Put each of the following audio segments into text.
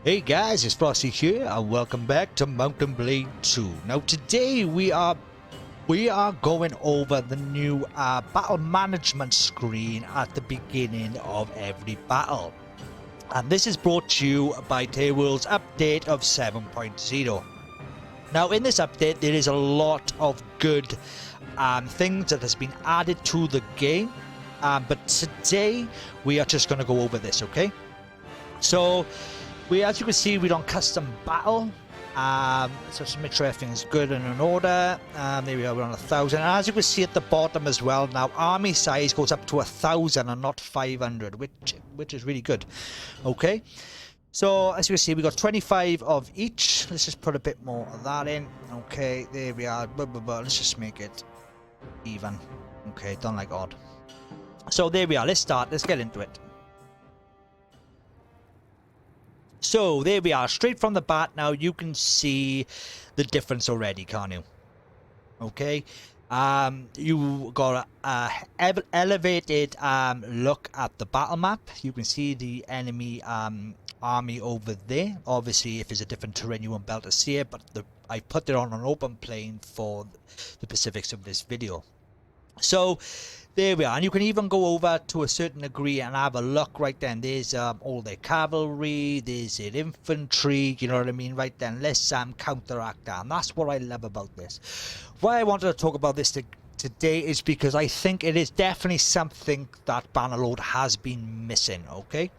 Hey guys, it's Frosty here and welcome back to Mountain Blade 2. Now today we are going over the new battle management screen at the beginning of every battle. And this is brought to you by Tayworld's update of 7.0. Now in this update there is a lot of good things that has been added to the game. But today we are just going to go over this, okay? So as you can see, we're on custom battle. So just make sure everything's good and in order. There we are, we're on 1,000. And as you can see at the bottom as well, now army size goes up to 1,000 and not 500, which is really good. Okay. So as you can see, we got 25 of each. Let's just put a bit more of that in. Okay, there we are. Let's just make it even. Okay, don't like odd. So there we are. Let's start. Let's get into it. So there we are, straight from the bat. Now you can see the difference already, can't you? Okay, you got a elevated look at the battle map. You can see the enemy army over there. Obviously, if it's a different terrain, you won't be able to see it, but I put it on an open plane for the specifics of this video. So there we are, and you can even go over to a certain degree and have a look right then. There's all their cavalry, there's their infantry, you know what I mean, right then. Let's counteract that, and that's what I love about this. Why I wanted to talk about this today is because I think it is definitely something that Bannerlord has been missing, okay?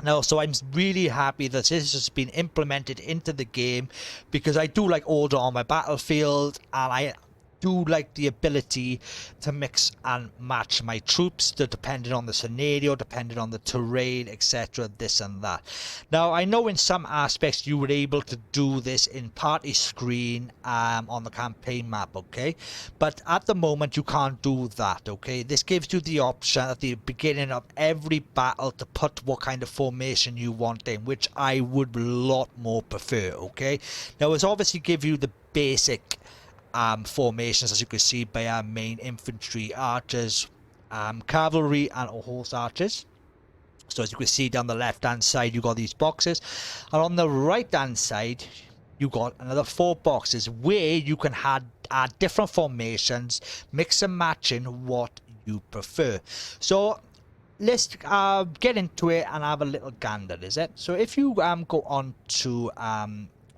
Now, so I'm really happy that this has been implemented into the game, because I do like order on my battlefield, and I do like the ability to mix and match my troops, depending on the scenario, depending on the terrain, etc., this and that. Now I know in some aspects you were able to do this in party screen on the campaign map, okay, but at the moment you can't do that, okay. This gives you the option at the beginning of every battle to put what kind of formation you want in, which I would a lot more prefer, okay. Now it's obviously give you the basic formations, as you can see, by our main infantry, archers, cavalry and horse archers. So as you can see down the left hand side, you got these boxes, and on the right hand side you got another 4 boxes where you can add different formations, mix and match in what you prefer. So let's get into it and have a little gander, is it? So if you go on to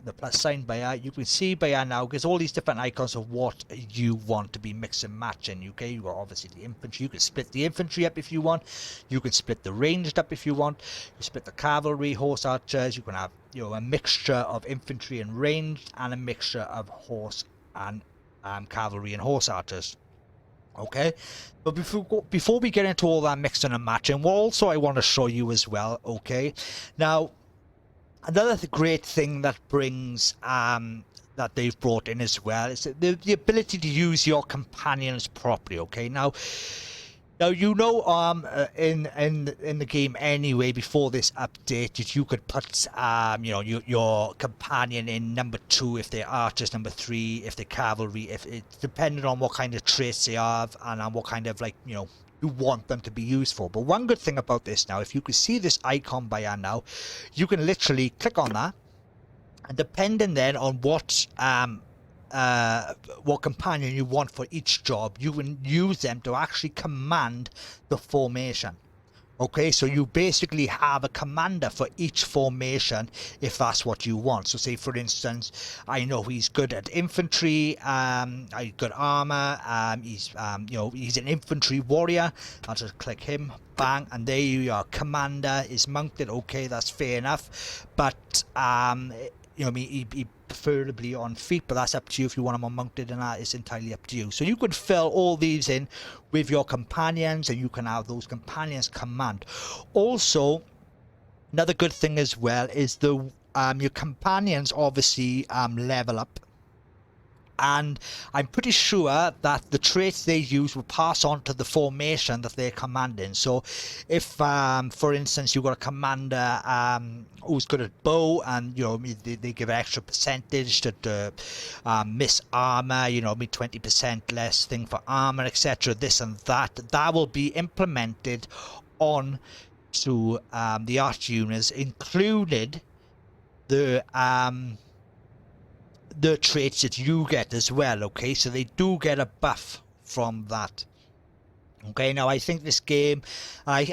the plus sign by here, you can see by here now, because all these different icons of what you want to be mix and matching. Okay, you got obviously the infantry. You can split the infantry up if you want. You can split the ranged up if you want. You split the cavalry, horse archers. You can have, you know, a mixture of infantry and ranged, and a mixture of horse and cavalry and horse archers. Okay, but before we get into all that mixing and matching, what also I want to show you as well, okay, now another great thing that brings that they've brought in as well is the ability to use your companions properly. Okay, now you know, in the game anyway, before this update, that you could put you know, your companion in number 2 if they're archers, number 3 if they're cavalry, if it's depending on what kind of traits they have and on what kind of, like, you know, you want them to be useful. But one good thing about this now, if you can see this icon by here now, you can literally click on that, and depending then on what companion you want for each job, you can use them to actually command the formation. Okay, so you basically have a commander for each formation if that's what you want. So say for instance, I know he's good at infantry, good armor, he's you know, he's an infantry warrior. I'll just click him, bang, and there you are, commander is mounted. Okay, that's fair enough, but you know, I mean, he preferably on feet, but that's up to you if you want him on mounted, and that is entirely up to you. So you can fill all these in with your companions, and you can have those companions command. Also, another good thing as well is the your companions obviously level up, and I'm pretty sure that the traits they use will pass on to the formation that they're commanding. So if for instance you got a commander who's good at bow, and you know, they give an extra percentage to miss armor, you know, 20% less thing for armor, etc., this and that will be implemented on to the arch units, included the traits that you get as well, okay? So they do get a buff from that. Okay, now I think this game, I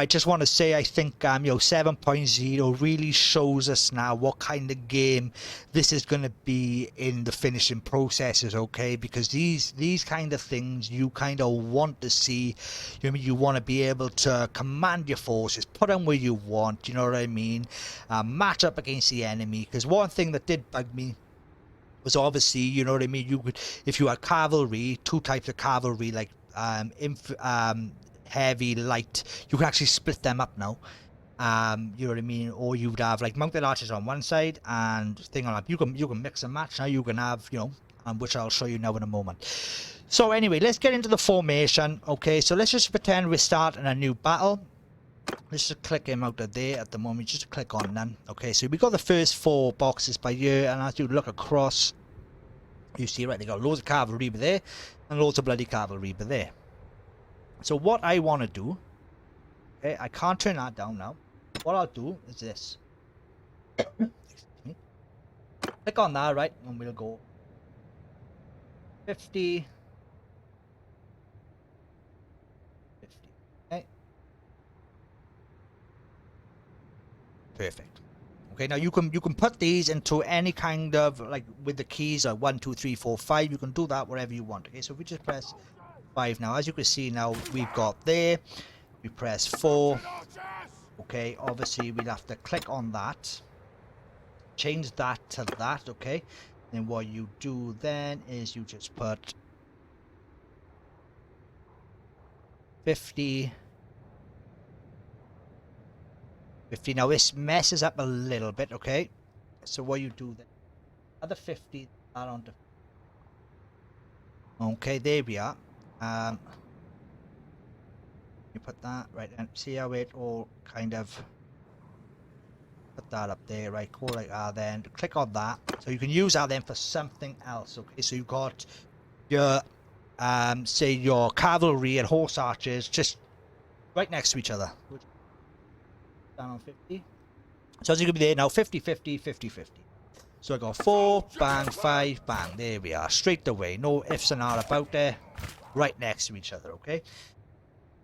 just want to say, I think, 7.0 really shows us now what kind of game this is going to be in the finishing processes, okay? Because these kind of things you kind of want to see. You know what I mean? You want to be able to command your forces, put them where you want, you know what I mean? Match up against the enemy, because one thing that did bug me was obviously, you know what I mean, you could, if you had cavalry, two types of cavalry, like heavy, light, you can actually split them up now. You know what I mean? Or you'd have like mounted archers on one side and thing on up. You can mix and match now. You can have, which I'll show you now in a moment. So anyway, let's get into the formation. Okay, so let's just pretend we're starting a new battle. Let's just click him out of there at the moment. Just click on none. Okay, so we got the first 4 boxes by here, and as you look across, you see, right, they got loads of cavalry by there and loads of bloody cavalry by there. So what I want to do, okay, I can't turn that down now. What I'll do is this. Excuse me. Click on that, right, and we'll go 50. 50. Okay. Perfect. Okay, now you can put these into any kind of, like, with the keys, 1, 2, 3, 4, 5. You can do that wherever you want. Okay, so if we just press 5 now, as you can see now, we've got there. We press 4. Okay, obviously we'll have to click on that, change that to that. Okay, then what you do then is you just put 50. Now this messes up a little bit, okay? So what you do then, other 50 are onto. Okay, there we are. You put that right, and see how it all kind of put that up there, right? Go like that, then click on that. So you can use that then for something else. Okay, so you've got your say your cavalry and horse archers just right next to each other. Down on 50. So as you can be there now, 50, 50, 50, 50. So I got 4, bang, 5, bang. There we are, straight away. No ifs and are about there. Right next to each other, okay?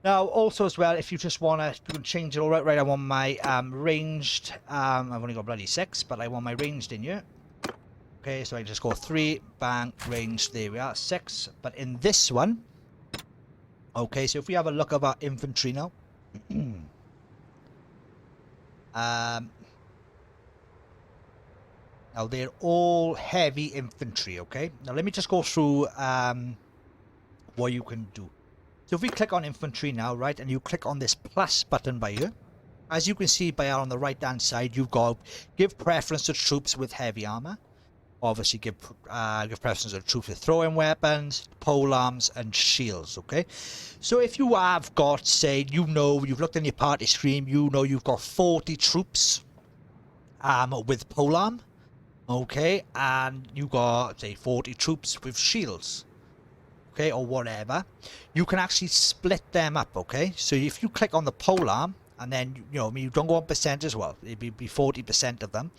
Now, also as well, if you just want to, you can change it all right. Right, I want my ranged. I've only got bloody 6, but I want my ranged in here. Okay, so I just go 3, bang, ranged. There we are, 6. But in this one, okay, so if we have a look at our infantry now. Now they're all heavy infantry, okay? Now let me just go through what you can do. So if we click on infantry now, right, and you click on this plus button by here, as you can see by on the right hand side, you've got give preference to troops with heavy armor. Obviously give preference to troops with throwing weapons, polearms and shields, okay? So if you have got, say, you've looked in your party screen, you've got 40 troops with polearm, okay, and you got, say, 40 troops with shields, okay, or whatever, you can actually split them up, okay? So if you click on the polearm, and then, you don't go on percent as well, it'd be 40% of them.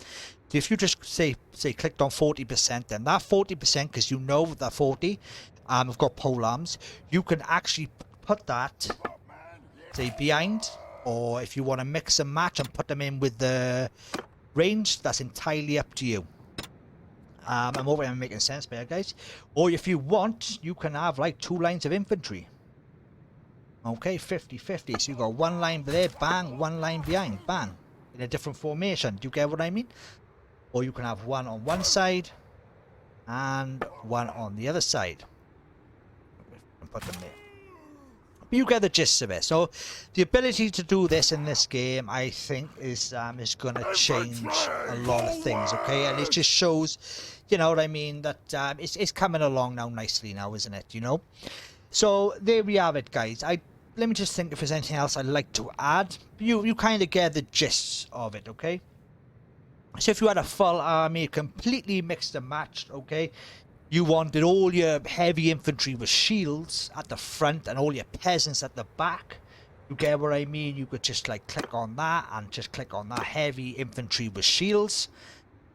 So if you just say clicked on 40%, then that 40%, because that 40 have got polearms, you can actually put that, say, behind, or if you want to mix and match and put them in with the range, that's entirely up to you. I'm hoping I'm making sense there, guys. Or if you want, you can have like 2 lines of infantry. Okay, 50-50. So you got 1 line there, bang, 1 line behind, bang, in a different formation. Do you get what I mean? Or you can have 1 on one side and 1 on the other side. And put them there. But you get the gist of it. So the ability to do this in this game, I think, is going to change a lot of things. Okay, and it just shows, you know what I mean, that it's coming along now nicely now, isn't it? So there we have it, guys. Let me just think if there's anything else I'd like to add. You kind of get the gist of it, okay? So if you had a full army, completely mixed and matched, okay? You wanted all your heavy infantry with shields at the front and all your peasants at the back. You get what I mean? You could just like click on that and just click on that heavy infantry with shields.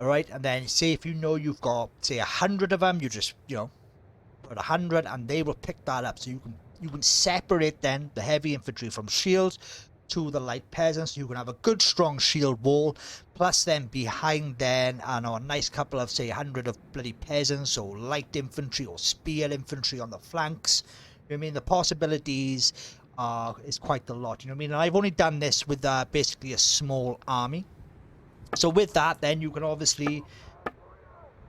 Alright, and then say if you know you've got say 100 of them, you just, you know, put 100 and they will pick that up. So you can separate then the heavy infantry from shields to the light peasants. You can have a good strong shield wall, plus then behind then, I know, a nice couple of say 100 of bloody peasants or light infantry or spear infantry on the flanks. You know what I mean? The possibilities is quite a lot. You know what I mean? And I've only done this with basically a small army. So with that, then you can obviously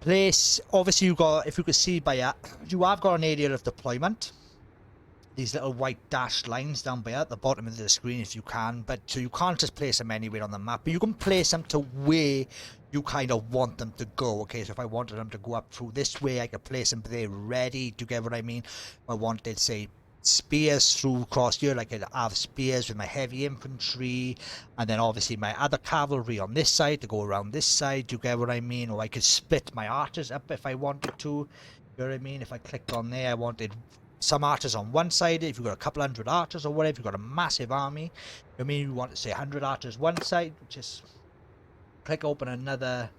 place. Obviously, you got, if you can see by that, you have got an area of deployment. These little white dashed lines down by at the bottom of the screen, if you can. But so you can't just place them anywhere on the map, but you can place them to where you kind of want them to go. Okay, so if I wanted them to go up through this way, I could place them there ready. Do you get what I mean? If I wanted, say, spears through across here, like I'd have spears with my heavy infantry, and then obviously my other cavalry on this side to go around this side. Do you get what I mean? Or I could split my archers up if I wanted to. You know what I mean? If I clicked on there, I wanted some archers on one side. If you've got a couple hundred archers or whatever, you've got a massive army. You know what I mean? You want to say 100 archers one side, just click open another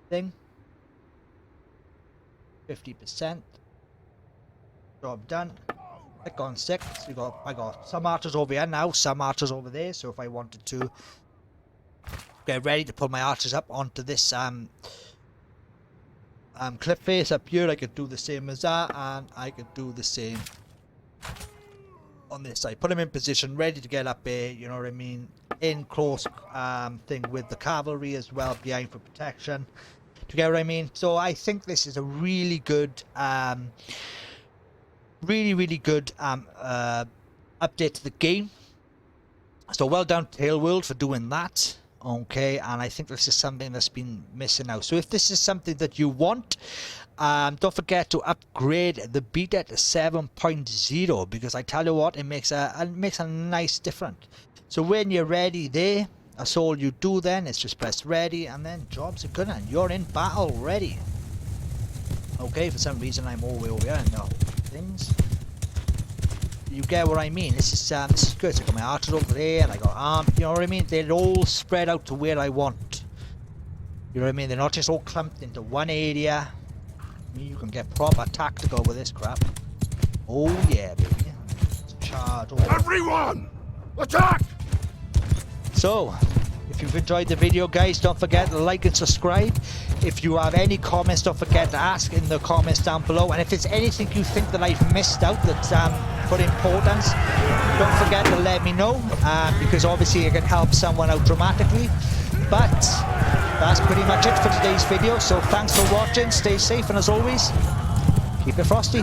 thing. 50%. Job done. Click on 6. I got some archers over here now, some archers over there. So if I wanted to get ready to put my archers up onto this cliff face up here, I could do the same as that, and I could do the same on this side. Put them in position, ready to get up there. You know what I mean? In close thing with the cavalry as well, behind for protection. Do you get what I mean? So I think this is a really good really good update to the game. So well done Tail World for doing that. Okay, and I think this is something that's been missing out. So if this is something that you want, don't forget to upgrade the beta to 7.0, because I tell you what, it makes a nice difference. So when you're ready there, that's all you do then. It's just press ready, and then jobs are good, and you're in battle ready. Okay, for some reason I'm all the way over here and no things. You get what I mean? This is good. So I got my archers over there, and I got you know what I mean? They're all spread out to where I want. You know what I mean? They're not just all clumped into one area. I mean, you can get proper tactical with this crap. Oh yeah, baby. Let's charge all. Everyone, attack! So, if you've enjoyed the video, guys, don't forget to like and subscribe. If you have any comments, don't forget to ask in the comments down below. And if there's anything you think that I've missed out that's for importance, don't forget to let me know, because obviously it can help someone out dramatically. But that's pretty much it for today's video. So thanks for watching, stay safe, and as always, keep it frosty.